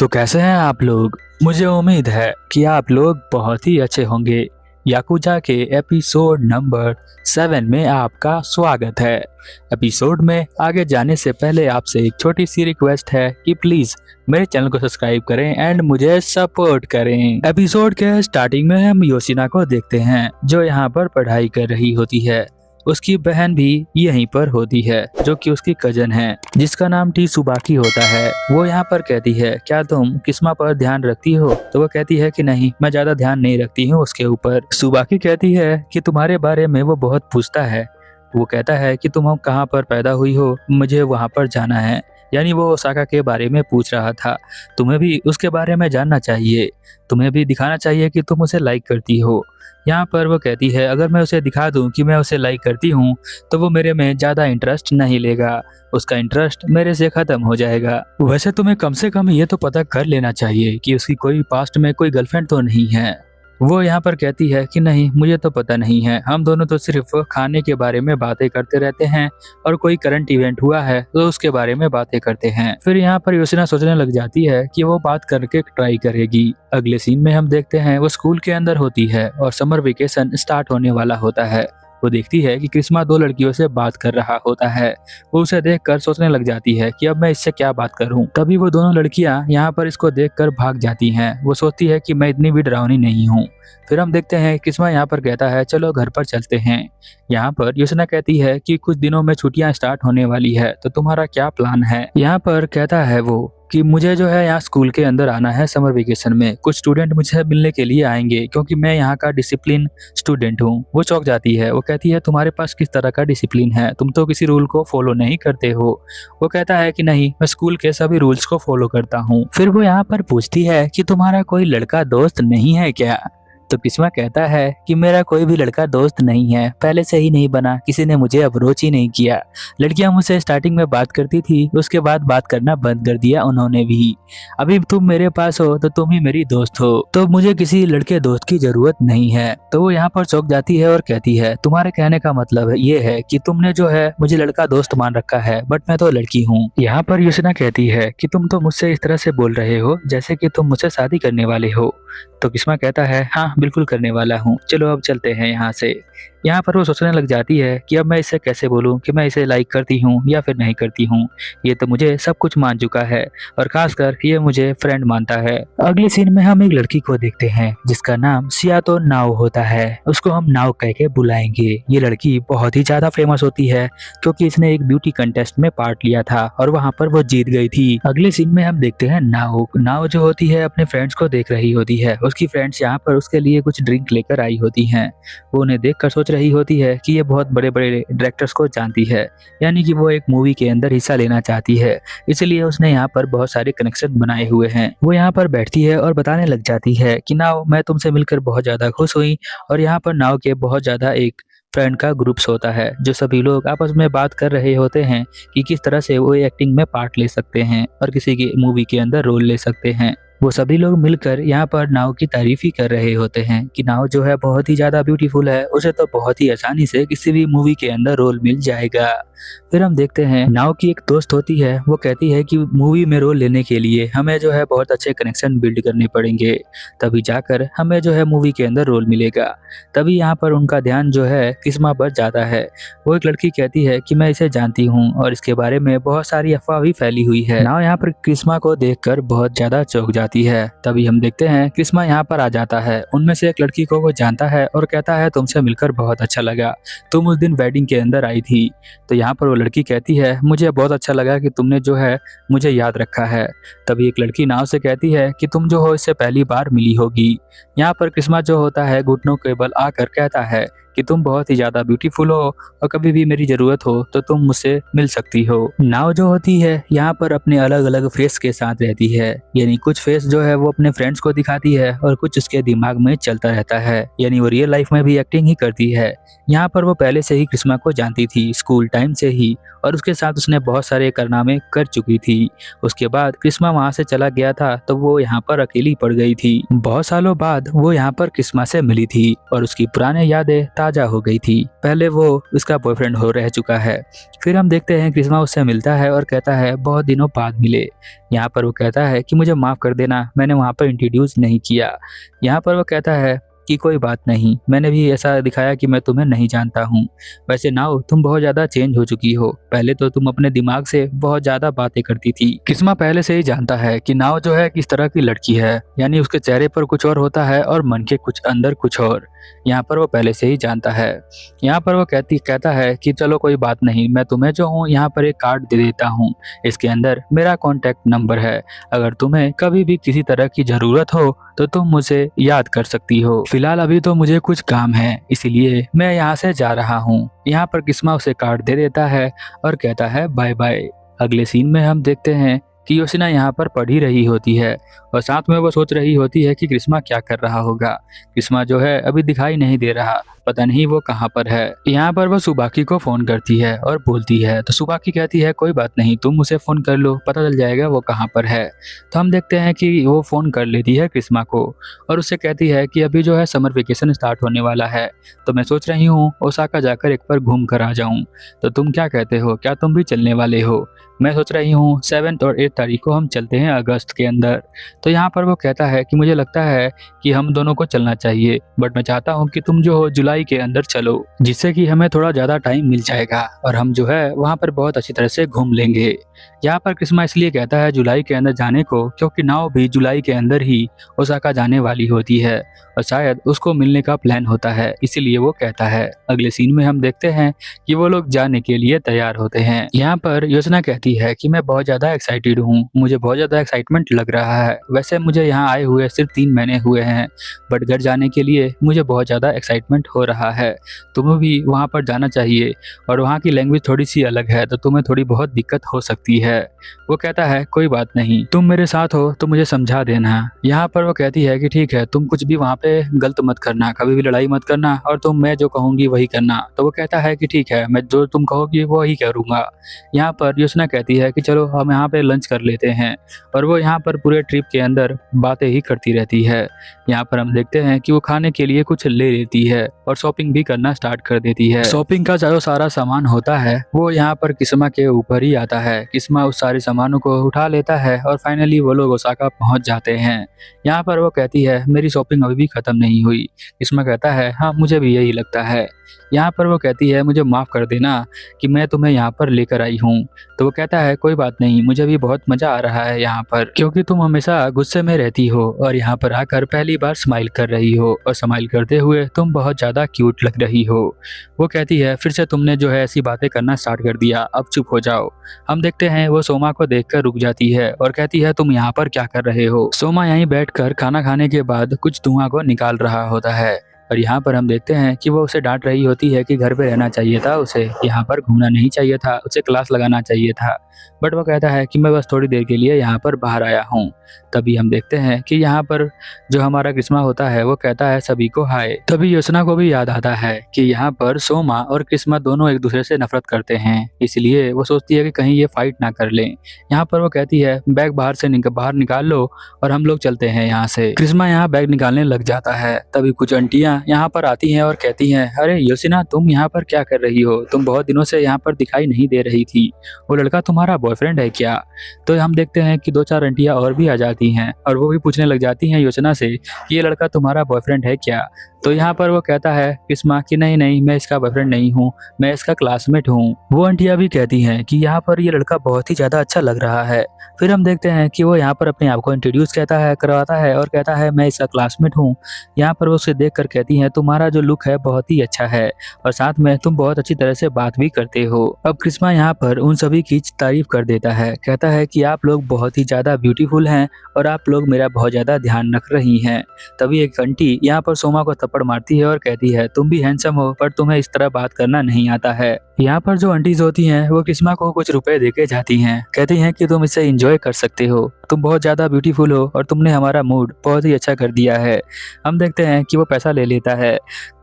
तो कैसे हैं आप लोग। मुझे उम्मीद है कि आप लोग बहुत ही अच्छे होंगे। याकुजा के एपिसोड नंबर 7 में आपका स्वागत है। एपिसोड में आगे जाने से पहले आपसे एक छोटी सी रिक्वेस्ट है कि प्लीज मेरे चैनल को सब्सक्राइब करें एंड मुझे सपोर्ट करें। एपिसोड के स्टार्टिंग में हम योशिना को देखते हैं जो यहाँ पर पढ़ाई कर रही होती है। उसकी बहन भी यहीं पर होती है जो कि उसकी कजन है जिसका नाम टी सुबाकी होता है। वो यहाँ पर कहती है क्या तुम किस्मा पर ध्यान रखती हो, तो वो कहती है कि नहीं, मैं ज्यादा ध्यान नहीं रखती हूँ उसके ऊपर। सुबाकी कहती है कि तुम्हारे बारे में वो बहुत पूछता है। वो कहता है कि तुम कहाँ पर पैदा हुई हो, मुझे वहाँ पर जाना है। यानी वो ओसाका के बारे में पूछ रहा था। तुम्हें भी उसके बारे में जानना चाहिए, तुम्हें भी दिखाना चाहिए कि तुम उसे लाइक करती हो। यहाँ पर वो कहती है अगर मैं उसे दिखा दूं कि मैं उसे लाइक करती हूँ तो वो मेरे में ज़्यादा इंटरेस्ट नहीं लेगा, उसका इंटरेस्ट मेरे से ख़त्म हो जाएगा। वैसे तुम्हें कम से कम ये तो पता कर लेना चाहिए कि उसकी कोई पास्ट में कोई गर्लफ्रेंड तो नहीं है। वो यहाँ पर कहती है कि नहीं, मुझे तो पता नहीं है, हम दोनों तो सिर्फ खाने के बारे में बातें करते रहते हैं और कोई करंट इवेंट हुआ है तो उसके बारे में बातें करते हैं। फिर यहाँ पर योशिना सोचने लग जाती है कि वो बात करके ट्राई करेगी। अगले सीन में हम देखते हैं वो स्कूल के अंदर होती है और समर वेकेशन स्टार्ट होने वाला होता है। वो देखती है कि क्रिस्मा 2 लड़कियों से बात कर रहा होता है। वो उसे देखकर सोचने लग जाती है कि अब मैं इससे क्या बात करूं। तभी वो दोनों लड़कियां यहाँ पर इसको देखकर भाग जाती हैं। वो सोचती है कि मैं इतनी भी डरावनी नहीं हूँ। फिर हम देखते हैं क्रिस्मा यहाँ पर कहता है चलो घर पर चलते हैं। यहाँ पर योशिना कहती है कि कुछ दिनों में छुट्टियां स्टार्ट होने वाली है तो तुम्हारा क्या प्लान है। यहाँ पर कहता है वो कि मुझे जो है यहाँ स्कूल के अंदर आना है समर वेकेशन में। कुछ स्टूडेंट मुझे मिलने के लिए आएंगे क्योंकि मैं यहाँ का डिसिप्लिन स्टूडेंट हूँ। वो चौंक जाती है। वो कहती है तुम्हारे पास किस तरह का डिसिप्लिन है, तुम तो किसी रूल को फॉलो नहीं करते हो। वो कहता है कि नहीं, मैं स्कूल के सभी रूल्स को फॉलो करता हूँ। फिर वो यहाँ पर पूछती है कि तुम्हारा कोई लड़का दोस्त नहीं है क्या। तो किस्मा कहता है कि मेरा कोई भी लड़का दोस्त नहीं है, पहले से ही नहीं बना, किसी ने मुझे अप्रोच ही नहीं किया। लड़कियां मुझसे स्टार्टिंग में बात करती थी, उसके बाद बात करना बंद कर दिया उन्होंने भी। अभी तुम मेरे पास हो तो तुम ही मेरी दोस्त हो, तो मुझे किसी लड़के दोस्त की जरूरत नहीं है। तो वो यहाँ पर चौंक जाती है और कहती है तुम्हारे कहने का मतलब ये है कि तुमने जो है मुझे लड़का दोस्त मान रखा है, बट मैं तो लड़की हूँ। यहाँ पर योशिना कहती है कि तुम तो मुझसे इस तरह से बोल रहे हो जैसे कि तुम मुझसे शादी करने वाले हो। तो किस्मा कहता है हाँ बिल्कुल करने वाला हूँ, चलो अब चलते हैं यहाँ से। यहाँ पर वो सोचने लग जाती है कि अब मैं इसे कैसे बोलूँ कि मैं इसे लाइक करती हूँ या फिर नहीं करती हूँ। ये तो मुझे सब कुछ मान चुका है और खासकर ये मुझे फ्रेंड मानता है। अगले सीन में हम एक लड़की को देखते हैं जिसका नाम सियातो नाओ होता है। उसको हम नाओ कह के बुलाएंगे। ये लड़की बहुत ही ज्यादा फेमस होती है क्योंकि इसने एक ब्यूटी कंटेस्ट में पार्ट लिया था और वहाँ पर वो जीत गई थी। अगले सीन में हम देखते हैं नाओ जो होती है अपने फ्रेंड्स को देख रही होती है। उसकी फ्रेंड्स यहाँ पर उसके लिए कुछ ड्रिंक लेकर आई होती हैं। वो उन्हें देखकर सोच रही होती है कि ये बहुत बड़े बड़े डायरेक्टर्स को जानती है, यानी कि वो एक मूवी के अंदर हिस्सा लेना चाहती है, इसलिए उसने यहाँ पर बहुत सारे कनेक्शन बनाए हुए हैं। वो यहाँ पर बैठती है और बताने लग जाती है कि नाओ, मैं तुमसे मिलकर बहुत ज्यादा खुश हुई। और यहाँ पर नाओ के बहुत ज्यादा एक फ्रेंड का ग्रुप्स होता है जो सभी लोग आपस में बात कर रहे होते हैं कि किस तरह से वो एक्टिंग में पार्ट ले सकते हैं और किसी की मूवी के अंदर रोल ले सकते हैं। वो सभी लोग मिलकर यहाँ पर नाव की तारीफ ही कर रहे होते हैं कि नाव जो है बहुत ही ज्यादा ब्यूटीफुल है, उसे तो बहुत ही आसानी से किसी भी मूवी के अंदर रोल मिल जाएगा। फिर हम देखते हैं नाव की एक दोस्त होती है। वो कहती है कि मूवी में रोल लेने के लिए हमें जो है बहुत अच्छे कनेक्शन बिल्ड करने पड़ेंगे, तभी जाकर हमें जो है मूवी के अंदर रोल मिलेगा। तभी यहाँ पर उनका ध्यान जो है किस्मा पर जाता है। वो एक लड़की कहती है कि मैं इसे जानती हूँ और इसके बारे में बहुत सारी अफवाह भी फैली हुई है। नाव यहाँ पर किस्मा को देखकर बहुत ज्यादा चौंक जाती है। तभी हम देखते हैं किस्मा यहाँ पर आ जाता है। उनमें से एक लड़की को वो जानता है और कहता है तुमसे मिलकर बहुत अच्छा लगा, तुम उस दिन वेडिंग के अंदर आई थी। तो यहाँ पर वो लड़की कहती है मुझे बहुत अच्छा लगा कि तुमने जो है मुझे याद रखा है। तभी एक लड़की नाव से कहती है कि तुम जो हो इससे पहली बार मिली होगी। यहाँ पर किस्मा जो होता है घुटनों के बल आकर कहता है कि तुम बहुत ही ज्यादा ब्यूटीफुल हो और कभी भी मेरी जरूरत हो तो तुम मुझसे मिल सकती हो। नाव जो होती है यहाँ पर अपने अलग अलग फेस के साथ रहती है, यानी कुछ फेस जो है वो अपने फ्रेंड्स को दिखाती है और कुछ उसके दिमाग में चलता रहता है, यानी वो रियल लाइफ में भी एक्टिंग ही करती है। यहाँ पर वो पहले से ही किस्मा को जानती थी स्कूल टाइम से ही और उसके साथ उसने बहुत सारे कारनामे कर चुकी थी। उसके बाद किस्मा वहाँ से चला गया था तो वो यहाँ पर अकेली पड़ गई थी। बहुत सालों बाद वो यहाँ पर किस्मा से मिली थी और उसकी पुराने यादें ताज़ा हो गई थी। पहले वो उसका बॉयफ्रेंड हो रह चुका है। फिर हम देखते हैं क्रिश्मा उससे मिलता है और कहता है बहुत दिनों बाद मिले। यहाँ पर वो कहता है कि मुझे माफ़ कर देना, मैंने वहाँ पर इंट्रोड्यूस नहीं किया। यहाँ पर वो कहता है कि कोई बात नहीं, मैंने भी ऐसा दिखाया कि मैं तुम्हें नहीं जानता हूँ। वैसे नाओ तुम बहुत ज़्यादा चेंज हो चुकी हो, पहले तो तुम अपने दिमाग से बहुत ज़्यादा बातें करती थी। किस्मा पहले से ही जानता है कि नाओ जो है किस तरह की लड़की है, यानी उसके चेहरे पर कुछ और होता है और मन के कुछ अंदर कुछ और। यहाँ पर वो पहले से ही जानता है। यहाँ पर वो कहता है कि चलो कोई बात नहीं, मैं तुम्हें जो हूँ यहाँ पर एक कार्ड दे देता हूँ, इसके अंदर मेरा कॉन्टैक्ट नंबर है, अगर तुम्हें कभी भी किसी तरह की ज़रूरत हो तो तुम मुझे याद कर सकती हो। फिलहाल अभी तो मुझे कुछ काम है, इसीलिए मैं यहाँ से जा रहा हूँ। यहाँ पर किस्मा उसे कार्ड दे देता है और कहता है बाय बाय। अगले सीन में हम देखते हैं कि योशिना यहाँ पर पढ़ ही रही होती है और साथ में वो सोच रही होती है कि क्रिश्मा क्या कर रहा होगा। क्रिश्मा जो है अभी दिखाई नहीं दे रहा, पता नहीं वो कहाँ पर है। यहाँ पर वो सुबाकी को फोन करती है और बोलती है, तो सुबाकी कहती है कोई बात नहीं, तुम उसे फोन कर लो, पता चल जाएगा वो कहाँ पर है। तो हम देखते हैं कि वो फोन कर लेती है क्रिश्मा को और उससे कहती है कि अभी जो है समर वेकेशन स्टार्ट होने वाला है, तो मैं सोच रही हूँ ओसाका जाकर एक बार घूम कर आ जाऊँ, तो तुम क्या कहते हो, क्या तुम भी चलने वाले हो? मैं सोच रही हूँ 7 और 8 तारीख को हम चलते हैं अगस्त के अंदर। तो यहाँ पर वो कहता है कि मुझे लगता है कि हम दोनों को चलना चाहिए, बट मैं चाहता हूँ कि तुम जो हो जुलाई के अंदर चलो, जिससे कि हमें थोड़ा ज़्यादा टाइम मिल जाएगा और हम जो है वहाँ पर बहुत अच्छी तरह से घूम लेंगे। यहाँ पर क्रिश्मा इसलिए कहता है जुलाई के अंदर जाने को क्योंकि नाओ भी जुलाई के अंदर ही ओसाका जाने वाली होती है और शायद उसको मिलने का प्लान होता है, इसीलिए वो कहता है। अगले सीन में हम देखते हैं कि वो लोग जाने के लिए तैयार होते हैं। यहाँ पर योजना कहती है कि मैं बहुत ज़्यादा एक्साइटेड हूँ, मुझे बहुत ज़्यादा एक्साइटमेंट लग रहा है। वैसे मुझे यहाँ आए हुए सिर्फ 3 महीने हुए हैं, बट घर जाने के लिए मुझे बहुत ज़्यादा एक्साइटमेंट हो रहा है। तुम्हें भी वहाँ पर जाना चाहिए और वहाँ की लैंग्वेज थोड़ी सी अलग है, तो तुम्हें थोड़ी बहुत दिक्कत हो सकती है। वो कहता है कोई बात नहीं, तुम मेरे साथ हो तो मुझे समझा देना। यहाँ पर वो कहती है कि ठीक है, तुम कुछ भी वहाँ पे गलत मत करना, कभी भी लड़ाई मत करना और तुम मैं जो कहूँगी वही करना। तो वो कहता है कि ठीक है, मैं जो तुम कहोगी वो ही करूँगा। यहाँ पर योजना कहती है कि चलो हम यहाँ पे लंच कर लेते हैं और वो यहाँ पर पूरे ट्रिप के अंदर बातें ही करती रहती है। यहाँ पर हम देखते हैं कि वो खाने के लिए कुछ ले लेती है और शॉपिंग भी करना स्टार्ट कर देती है। शॉपिंग का जो सारा सामान होता है वो यहाँ पर किस्मा के ऊपर ही आता है। किस्मा उस सारे सामानों को उठा लेता है और फाइनली वो लोग ओसाका पहुँच जाते हैं। यहाँ पर वो कहती है मेरी शॉपिंग अभी भी खत्म नहीं हुई। किस्मा कहता है हाँ मुझे भी यही लगता है। यहाँ पर वो कहती है मुझे माफ़ कर देना कि मैं तुम्हें यहाँ पर लेकर आई हूँ। तो वो कहता है कोई बात नहीं, मुझे भी बहुत मज़ा आ रहा है यहाँ पर, क्योंकि तुम हमेशा गुस्से में रहती हो और यहाँ पर आकर पहली बार स्माइल कर रही हो और स्माइल करते हुए तुम बहुत ज़्यादा क्यूट लग रही हो। वो कहती है फिर से तुमने जो है ऐसी बातें करना स्टार्ट कर दिया, अब चुप हो जाओ। हम देखते हैं वो सोमा को देखकर रुक जाती है और कहती है तुम यहाँ पर क्या कर रहे हो? सोमा यहीं बैठकर खाना खाने के बाद कुछ धुआं को निकाल रहा होता है और यहाँ पर हम देखते हैं कि वो उसे डांट रही होती है कि घर पे रहना चाहिए था, उसे यहाँ पर घूमना नहीं चाहिए था, उसे क्लास लगाना चाहिए था। बट वो कहता है कि मैं बस थोड़ी देर के लिए यहाँ पर बाहर आया हूँ। तभी हम देखते हैं कि यहाँ पर जो हमारा किस्मा होता है वो कहता है सभी को हाय। तभी योजना को भी याद आता है कि यहाँ पर सोमा और किस्मा दोनों एक दूसरे से नफरत करते हैं, इसलिए वो सोचती है कि कहीं ये फाइट ना कर लें। यहाँ पर वो कहती है बैग बाहर निकाल लो और हम लोग चलते हैं यहाँ से। किस्मा यहाँ बैग निकालने लग जाता है। तभी कुछ आंटियाँ यहाँ पर आती हैं और कहती हैं अरे योशिना तुम यहाँ पर क्या कर रही हो? तुम बहुत दिनों से यहाँ पर दिखाई नहीं दे रही थी, वो लड़का तुम्हारा बॉयफ्रेंड है क्या? तो हम देखते हैं कि 2-4 आंटियाँ और भी आ जाती हैं और वो भी पूछने लग जाती हैं योशिना से कि ये लड़का तुम्हारा बॉयफ्रेंड है क्या? तो यहाँ पर वो कहता है किस्मा कि नहीं नहीं, मैं इसका बॉयफ्रेंड नहीं हूँ, मैं इसका क्लासमेट हूँ। वो आंटियाँ भी कहती हैं कि यहाँ पर ये लड़का बहुत ही ज़्यादा अच्छा लग रहा है। फिर हम देखते हैं कि वो यहाँ पर अपने आप को इंट्रोड्यूस करवाता है और कहता है मैं इसका क्लासमेट हूँ। यहाँ पर वो उसे देख कर कहती हैं तुम्हारा जो लुक है बहुत ही अच्छा है और साथ में तुम बहुत अच्छी तरह से बात भी करते हो। अब किस्मा यहाँ पर उन सभी की तारीफ कर देता है, कहता है कि आप लोग बहुत ही ज़्यादा ब्यूटीफुल हैं और आप लोग मेरा बहुत ज़्यादा ध्यान रख रही हैं। तभी एक आंटी यहाँ पर सोमा को थप्पड़ मारती है और कहती है तुम भी हैंडसम हो पर तुम्हें इस तरह बात करना नहीं आता है। यहाँ पर जो आंटीज होती हैं वो किस्मा को कुछ रुपए देके जाती हैं, कहती हैं कि तुम इसे एंजॉय कर सकते हो। तुम बहुत ज़्यादा ब्यूटीफुल हो और तुमने हमारा मूड बहुत ही अच्छा कर दिया है। हम देखते हैं कि वो पैसा ले लेता है।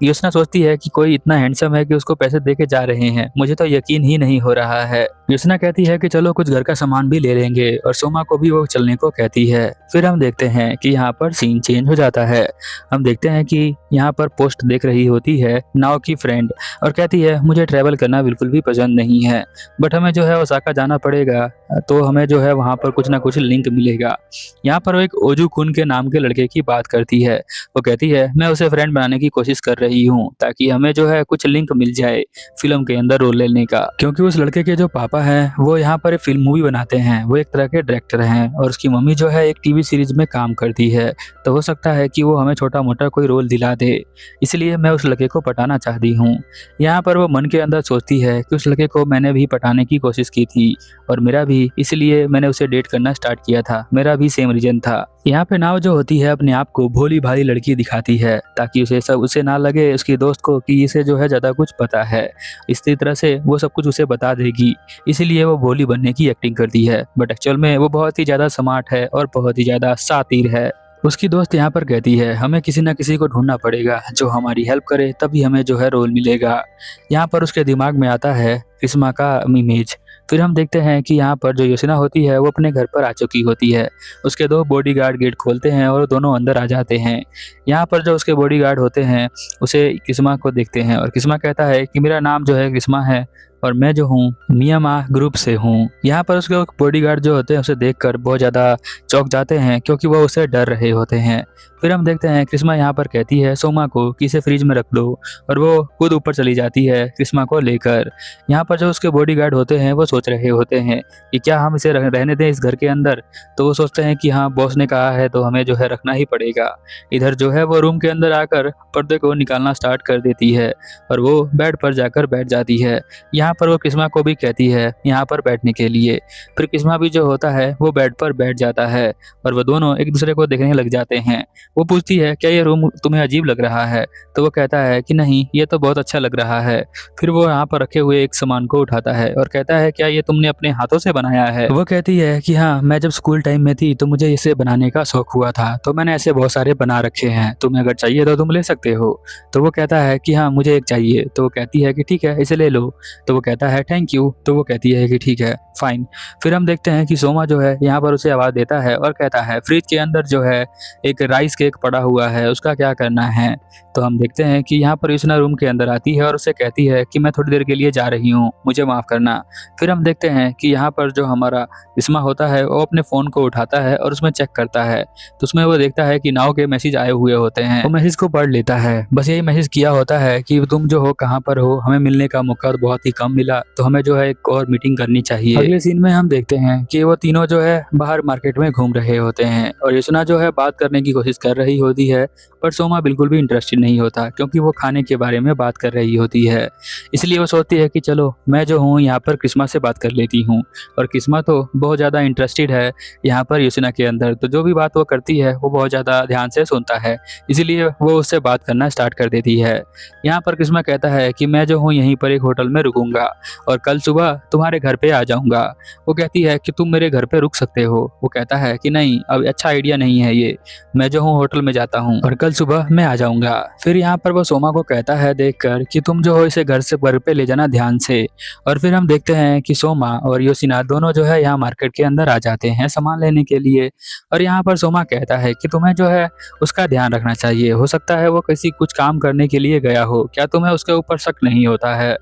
योशना सोचती है कि कोई इतना हैंडसम है कि उसको पैसे दे के जा रहे हैं, मुझे तो यकीन ही नहीं हो रहा है। योशना कहती है कि चलो कुछ घर का सामान भी ले लेंगे और सोमा को भी वो चलने को कहती है। फिर हम देखते हैं कि यहाँ पर सीन चेंज हो जाता है। हम देखते हैं कि यहाँ पर पोस्ट देख रही होती है नाव की फ्रेंड और कहती है मुझे ट्रैवल करना बिल्कुल भी पसंद नहीं है, बट हमें जो है ओसाका जाना पड़ेगा, तो हमें जो है वहाँ पर कुछ ना कुछ लिंक मिलेगा। यहाँ पर वो एक ओजू कुन के नाम के लड़के की बात करती है। वो कहती है मैं उसे फ्रेंड बनाने की कोशिश कर रही हूँ ताकि हमें जो है कुछ लिंक मिल जाए फिल्म के अंदर रोल लेने का, क्योंकि उस लड़के के जो पापा हैं वो यहाँ पर एक फिल्म मूवी बनाते हैं, वो एक तरह के डायरेक्टर हैं और उसकी मम्मी जो है एक टीवी सीरीज में काम करती है, तो हो सकता है कि वो हमें छोटा मोटा कोई रोल दिला दे, इसलिए मैं उस लड़के को पटाना चाहती हूँ। यहाँ पर वो मन के अंदर सोचती है कि उस लड़के को मैंने भी पटाने की कोशिश की थी और मेरा भी, इसलिए मैंने उसे डेट करना स्टार्ट किया था, मेरा भी सेम रीजन था। यहाँ पे नाव जो होती है अपने आप को भोली भाली लड़की दिखाती है ताकि उसे ना लगे उसकी दोस्त को कि इसे जो है ज़्यादा कुछ पता है, इसी तरह से वो सब कुछ उसे बता देगी, इसीलिए वो भोली बनने की एक्टिंग करती है, बट एक्चुअल में वो बहुत ही ज़्यादा स्मार्ट है और बहुत ही ज़्यादा शातिर है। उसकी दोस्त यहाँ पर कहती है हमें किसी ना किसी को ढूंढना पड़ेगा जो हमारी हेल्प करे, तभी हमें जो है रोल मिलेगा। यहाँ पर उसके दिमाग में आता है किस्मा का इमेज। फिर हम देखते हैं कि यहाँ पर जो योशना होती है वो अपने घर पर आ चुकी होती है। उसके दो बॉडीगार्ड गेट खोलते हैं और दोनों अंदर आ जाते हैं। यहाँ पर जो उसके बॉडीगार्ड होते हैं उसे किस्मा को देखते हैं और किस्मा कहता है कि मेरा नाम जो है किस्मा है और मैं जो हूँ मियामा ग्रुप से हूँ। यहाँ पर उसके बॉडीगार्ड जो होते हैं उसे देखकर बहुत ज़्यादा चौंक जाते हैं क्योंकि वो उसे डर रहे होते हैं। फिर हम देखते हैं किस्मा यहाँ पर कहती है सोमा को कि इसे फ्रिज में रख दो और वो खुद ऊपर चली जाती है किस्मा को लेकर। यहाँ पर जो उसके बॉडीगार्ड होते हैं वो सोच रहे होते हैं कि क्या हम इसे रहने दें इस घर के अंदर, तो वो सोचते हैं कि हाँ बॉस ने कहा है तो हमें जो है रखना ही पड़ेगा। इधर जो है वो रूम के अंदर आकर पर्दे को निकालना स्टार्ट कर देती है और वो बेड पर जाकर बैठ जाती है। यहाँ पर वो किस्मा को भी कहती है यहाँ पर बैठने के लिए। फिर किस्मा भी जो होता है वो बेड पर बैठ जाता है और वो दोनों एक दूसरे को देखने लग जाते हैं। वो पूछती है क्या ये रूम तुम्हें अजीब लग रहा है, तो वो कहता है कि नहीं ये तो बहुत अच्छा लग रहा है। फिर वो यहाँ पर रखे हुए एक सामान को उठाता है और कहता है क्या ये तुमने अपने हाथों से बनाया है। वो कहती है कि हाँ मैं जब स्कूल टाइम में थी तो मुझे इसे बनाने का शौक हुआ था, तो मैंने ऐसे बहुत सारे बना रखे हैं, तुम्हें अगर चाहिए तो तुम ले सकते हो। तो वो कहता है कि हाँ मुझे एक चाहिए। तो वो कहती है कि ठीक है इसे ले लो। तो वो कहता है थैंक यू। तो वो कहती है कि ठीक है फाइन। फिर हम देखते हैं कि सोमा जो है यहाँ पर उसे आवाज़ देता है और कहता है फ्रिज के अंदर जो है एक राइस केक पड़ा हुआ है, उसका क्या करना है। तो हम देखते हैं कि यहाँ पर योशना रूम के अंदर आती है और उसे कहती है कि मैं थोड़ी देर के लिए जा रही हूँ, मुझे माफ़ करना। फिर हम देखते हैं कि यहाँ पर जो हमारा इस्मा होता है वो अपने फ़ोन को उठाता है और उसमें चेक करता है, तो उसमें वो देखता है कि नाव के मैसेज आए हुए होते हैं। वो मैसेज को पढ़ लेता है। बस यही मैसेज किया होता है कि तुम जो हो कहाँ पर हो, हमें मिलने का मौका तो बहुत ही कम मिला, तो हमें जो है एक और मीटिंग करनी चाहिए। अगले सीन में हम देखते हैं कि वो तीनों जो है बाहर मार्केट में घूम रहे होते हैं और योशना जो है बात करने की कोशिश कर रही होती है, पर सोमा बिल्कुल भी इंटरेस्टेड नहीं होता क्योंकि वो खाने के बारे में बात कर रही होती है। इसलिए वो सोचती है कि चलो मैं जो हूँ यहाँ पर किस्मा से बात कर लेती हूँ, और किस्मा तो बहुत ज़्यादा इंटरेस्टेड है यहाँ पर योशना के अंदर, तो जो भी बात वो करती है वो बहुत ज़्यादा ध्यान से सुनता है, इसीलिए वो उससे बात करना स्टार्ट कर देती है। यहाँ पर किस्मा कहता है कि मैं जो हूँ यहीं पर एक होटल में रुकूंगा और कल सुबह तुम्हारे घर पे आ जाऊँगा। वो कहती है कि तुम मेरे घर पे रुक सकते हो। वो कहता है कि नहीं अब अच्छा आइडिया नहीं है ये, मैं जो हूँ होटल में जाता हूँ और कल सुबह मैं आ जाऊँगा। फिर यहाँ पर वो सोमा को कहता है देखकर कि तुम जो हो इसे घर पे ले जाना ध्यान से। और फिर हम देखते हैं कि सोमा और योशिना दोनों जो है यहाँ मार्केट के अंदर आ जाते हैं सामान लेने के लिए। और यहाँ पर सोमा कहता है कि तुम्हें जो है उसका ध्यान रखना चाहिए, हो सकता है वो किसी कुछ काम करने के लिए गया हो, क्या तुम्हें उसके ऊपर शक नहीं होता है।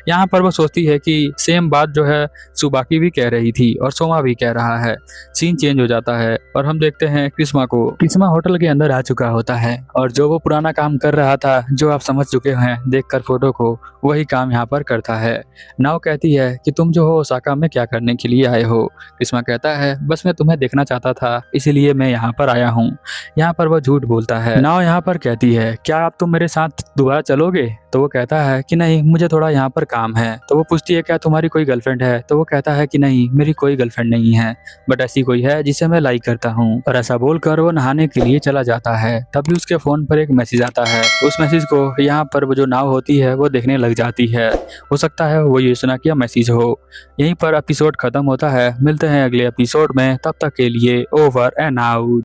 यहाँ पर वो सोचती है कि सेम बात जो है सुबाकी भी कह रही थी और सोमा भी कह रहा है। सीन चेंज हो जाता है और हम देखते हैं किस्मा को। किस्मा होटल के अंदर आ चुका होता है और जो वो पुराना काम कर रहा था, जो आप समझ चुके हैं देखकर फोटो को, वही काम यहाँ पर करता है। नाव कहती है कि तुम जो हो ओसाका में क्या करने के लिए आए हो। किस्मा कहता है बस मैं तुम्हें देखना चाहता था, इसीलिए मैं यहाँ पर आया हूँ। यहाँ पर वो झूठ बोलता है। नाव यहाँ पर कहती है क्या आप तुम मेरे साथ दोबारा चलोगे। तो वो कहता है कि नहीं, मुझे थोड़ा यहाँ पर काम है। तो वो पूछती है क्या तुम्हारी कोई गर्लफ्रेंड है? तो वो कहता है कि नहीं, मेरी कोई गर्लफ्रेंड नहीं है, बट ऐसी कोई है जिसे मैं लाइक करता हूँ। और ऐसा बोलकर वो नहाने के लिए चला जाता है। तभी उसके फोन पर एक मैसेज आता है। उस मैसेज को यहाँ पर वो जो नाव होती है वो देखने लग जाती है। हो सकता है वो योजना किया मैसेज हो। यहीं पर एपिसोड खत्म होता है। मिलते हैं अगले एपिसोड में, तब तक के लिए ओवर एंड आउट।